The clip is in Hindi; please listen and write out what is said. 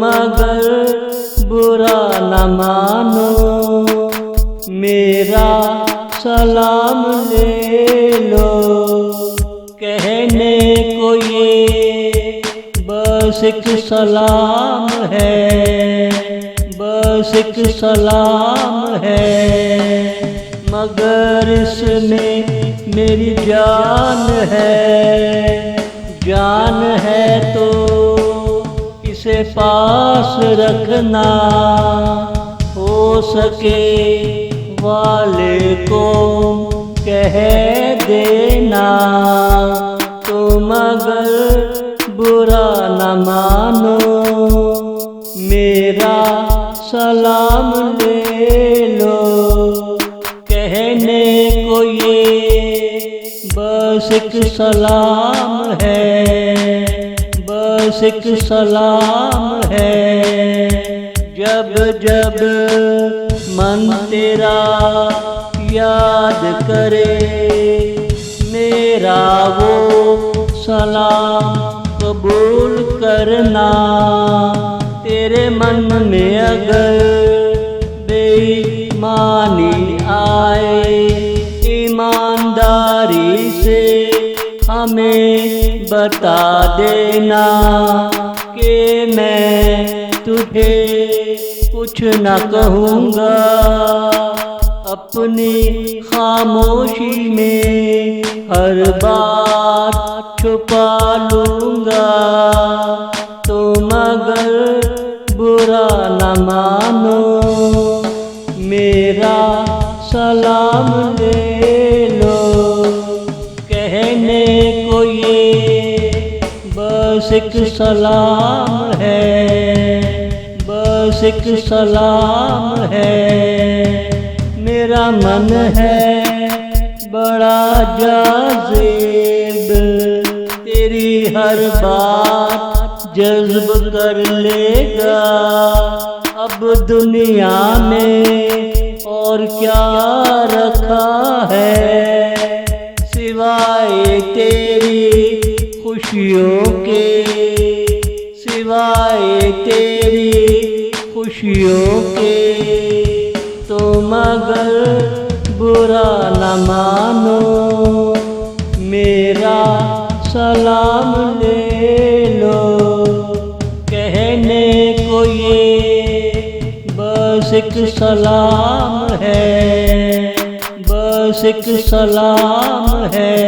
अगर बुरा न मानो, मेरा सलाम ले लो। कहने को ये बस एक सलाम है, बस एक सलाम है, मगर इसमें मेरी जान है। जान है तो इसे पास रखना, हो सके वाले को कह देना। तुम अगर बुरा न मानो, मेरा सलाम ले लो। कहने को ये बस एक सलाम है, बस एक सलाम है। जब जब मन तेरा याद करे, मेरा वो सलाम कबूल करना। तेरे मन में अगर बेईमानी आए, ईमानदारी से हमें बता देना कि मैं तुझे कुछ न कहूँगा। अपनी खामोशी में हर बात छुपा लूँगा। तुम अगर बुरा न मानो, मेरा सलाम ले लो। कहने को ये बस एक सलाम है, बस एक सलाम है। मेरा मन है बड़ा जाज़िब, तेरी हर बात जज्ब कर लेगा। अब दुनिया में और क्या रखा है सिवाय तेरी खुशियों के, सिवाय तेरी खुशियों के। तुम अगर बुरा न मानो, मेरा सलाम ले लो। कहने को ये बस एक सलाम है, बस एक सलाम है।